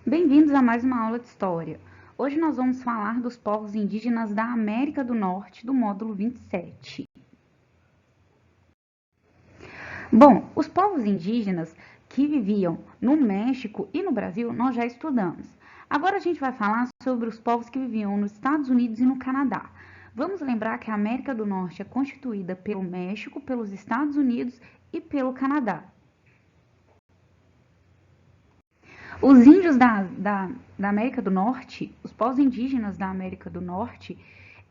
Bem-vindos a mais uma aula de História. Hoje nós vamos falar dos povos indígenas da América do Norte, do módulo 27. Bom, os povos indígenas que viviam no México e no Brasil nós já estudamos. Agora a gente vai falar sobre os povos que viviam nos Estados Unidos e no Canadá. Vamos lembrar que a América do Norte é constituída pelo México, pelos Estados Unidos e pelo Canadá. Os índios da América do Norte, os povos indígenas da América do Norte,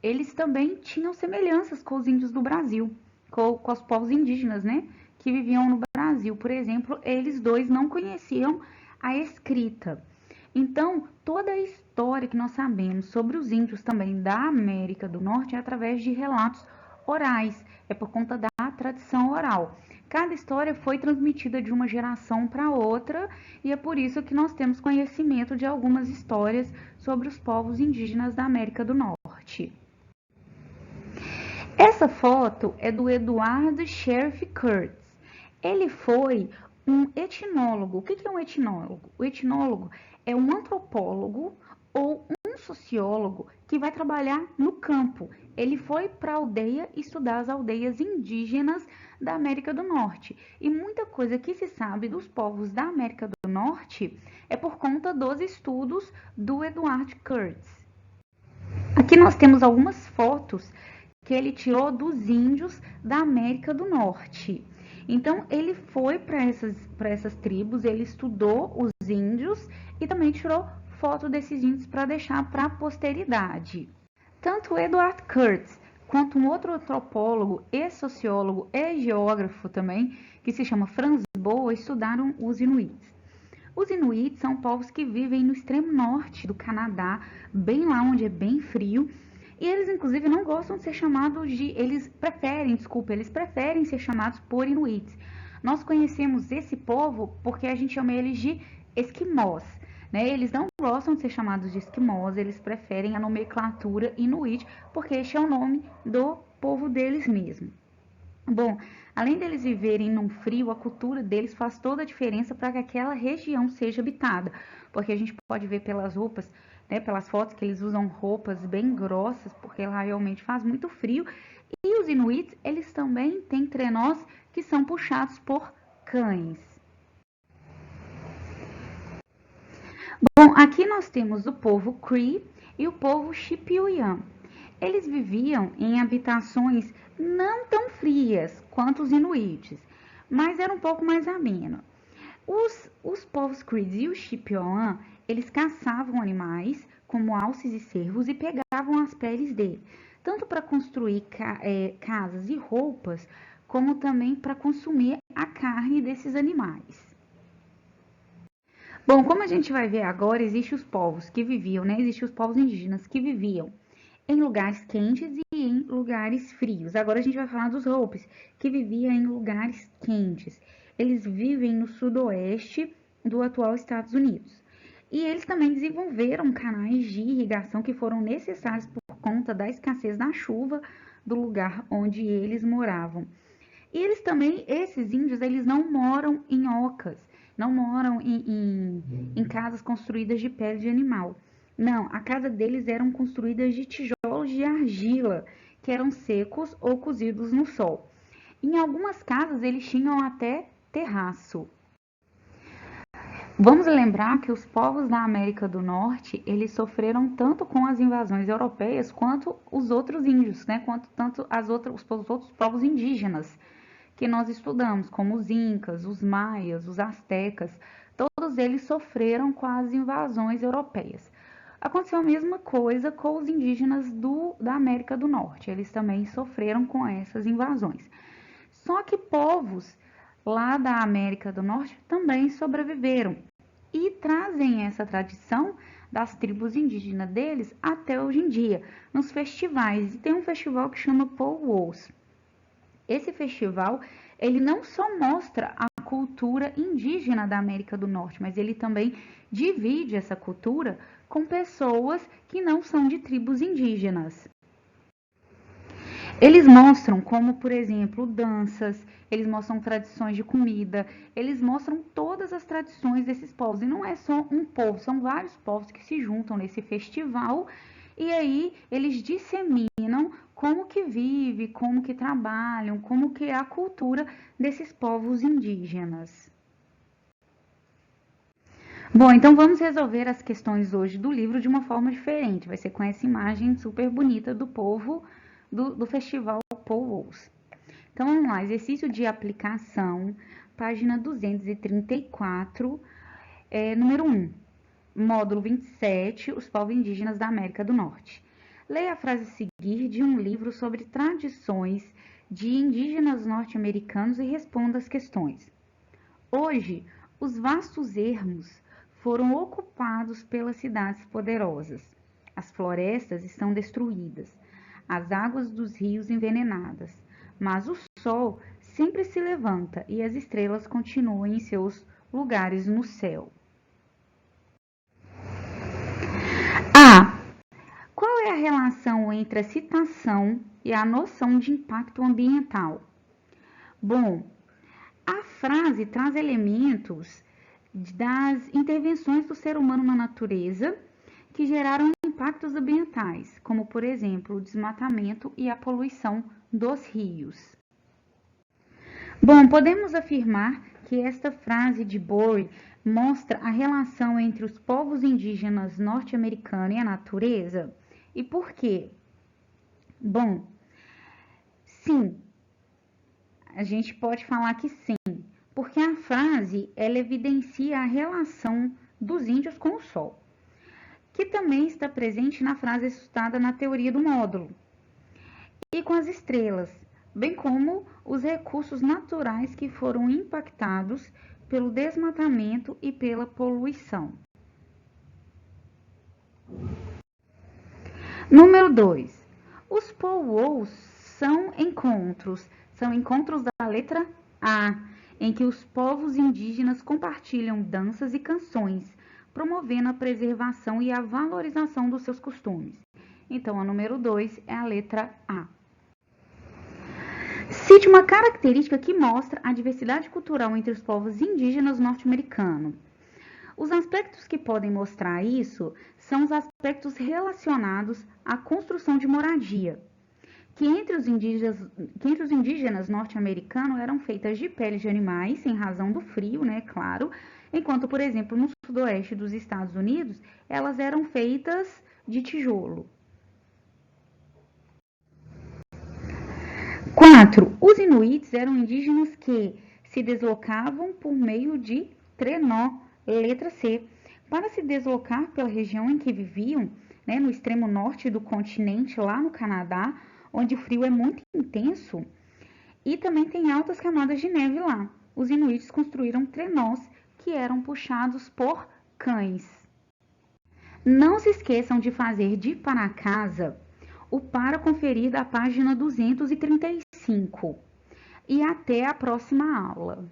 eles também tinham semelhanças com os índios do Brasil, com os povos indígenas, né, que viviam no Brasil. Por exemplo, eles dois não conheciam a escrita. Então, toda a história que nós sabemos sobre os índios também da América do Norte é através de relatos orais, é por conta da tradição oral. Cada história foi transmitida de uma geração para outra e é por isso que nós temos conhecimento de algumas histórias sobre os povos indígenas da América do Norte. Essa foto é do Eduardo Sheriff Curtis. Ele foi um etnólogo. O que é um etnólogo? O etnólogo é um antropólogo ou um sociólogo que vai trabalhar no campo. Ele foi para a aldeia estudar as aldeias indígenas da América do Norte. E muita coisa que se sabe dos povos da América do Norte é por conta dos estudos do Edward Curtis. Aqui nós temos algumas fotos que ele tirou dos índios da América do Norte. Então, ele foi para essas tribos, ele estudou os índios e também tirou foto desses índios para deixar para a posteridade. Tanto o Edward Curtis quanto um outro antropólogo e sociólogo e geógrafo também, que se chama Franz Boas, estudaram os Inuits. Os Inuits são povos que vivem no extremo norte do Canadá, bem lá onde é bem frio, e eles inclusive não gostam de ser chamados de, eles preferem ser chamados por Inuits. Nós conhecemos esse povo porque a gente chama eles de esquimós. Né? Eles não gostam de ser chamados de esquimós, eles preferem a nomenclatura Inuit, porque este é o nome do povo deles mesmo. Bom, além deles viverem num frio, a cultura deles faz toda a diferença para que aquela região seja habitada, porque a gente pode ver pelas roupas, né, pelas fotos que eles usam roupas bem grossas, porque lá realmente faz muito frio, e os Inuits, eles também têm trenós que são puxados por cães. Bom, aqui nós temos o povo Cree e o povo Chipewyan. Eles viviam em habitações não tão frias quanto os Inuits, mas era um pouco mais ameno. Os povos Cree e os Chipewyan, eles caçavam animais, como alces e cervos, e pegavam as peles dele, tanto para construir casas e roupas, como também para consumir a carne desses animais. Bom, como a gente vai ver agora, existem os povos que viviam, né? Existem os povos indígenas que viviam em lugares quentes e em lugares frios. Agora a gente vai falar dos Hopis, que viviam em lugares quentes. Eles vivem no sudoeste do atual Estados Unidos. E eles também desenvolveram canais de irrigação que foram necessários por conta da escassez da chuva do lugar onde eles moravam. E eles também, esses índios, eles não moram em ocas, não moram em casas construídas de pele de animal. Não, a casa deles eram construídas de tijolos de argila, que eram secos ou cozidos no sol. Em algumas casas eles tinham até terraço. Vamos lembrar que os povos da América do Norte, eles sofreram tanto com as invasões europeias quanto os outros índios, né? Quanto tanto os outros povos indígenas que nós estudamos, como os incas, os maias, os astecas, todos eles sofreram com as invasões europeias. Aconteceu a mesma coisa com os indígenas da América do Norte, eles também sofreram com essas invasões. Só que povos lá da América do Norte também sobreviveram e trazem essa tradição das tribos indígenas deles até hoje em dia, nos festivais. E tem um festival que chama Powwows. Esse festival, ele não só mostra a cultura indígena da América do Norte, mas ele também divide essa cultura com pessoas que não são de tribos indígenas. Eles mostram como, por exemplo, danças, eles mostram tradições de comida, eles mostram todas as tradições desses povos. E não é só um povo, são vários povos que se juntam nesse festival e aí eles disseminam como que vive, como que trabalham, como que é a cultura desses povos indígenas. Bom, então vamos resolver as questões hoje do livro de uma forma diferente. Vai ser com essa imagem super bonita do povo do Festival Powwows. Então vamos lá, exercício de aplicação, página 234, número 1, módulo 27, os povos indígenas da América do Norte. Leia a frase a seguir de um livro sobre tradições de indígenas norte-americanos e responda as questões. Hoje, os vastos ermos foram ocupados pelas cidades poderosas. As florestas estão destruídas, as águas dos rios envenenadas, mas o sol sempre se levanta e as estrelas continuam em seus lugares no céu. A. Qual é a relação entre a citação e a noção de impacto ambiental? Bom, a frase traz elementos das intervenções do ser humano na natureza que geraram impactos ambientais, como, por exemplo, o desmatamento e a poluição dos rios. Bom, podemos afirmar que esta frase de Bory mostra a relação entre os povos indígenas norte-americanos e a natureza? E por quê? Bom, sim, a gente pode falar que sim, porque a frase ela evidencia a relação dos índios com o sol, que também está presente na frase citada na teoria do módulo, e com as estrelas, bem como os recursos naturais que foram impactados pelo desmatamento e pela poluição. Número 2. Os powwows são encontros da letra A, em que os povos indígenas compartilham danças e canções, promovendo a preservação e a valorização dos seus costumes. Então, a número 2 é a letra A. Cite uma característica que mostra a diversidade cultural entre os povos indígenas norte-americanos. Os aspectos que podem mostrar isso são os aspectos relacionados à construção de moradia, que entre os indígenas norte-americanos eram feitas de peles de animais, em razão do frio, né, claro, enquanto, por exemplo, no sudoeste dos Estados Unidos, elas eram feitas de tijolo. 4. Os inuits eram indígenas que se deslocavam por meio de trenó, letra C. Para se deslocar pela região em que viviam, né, no extremo norte do continente, lá no Canadá, onde o frio é muito intenso e também tem altas camadas de neve lá. Os inuits construíram trenós que eram puxados por cães. Não se esqueçam de fazer de para casa o para conferir da página 235. E até a próxima aula.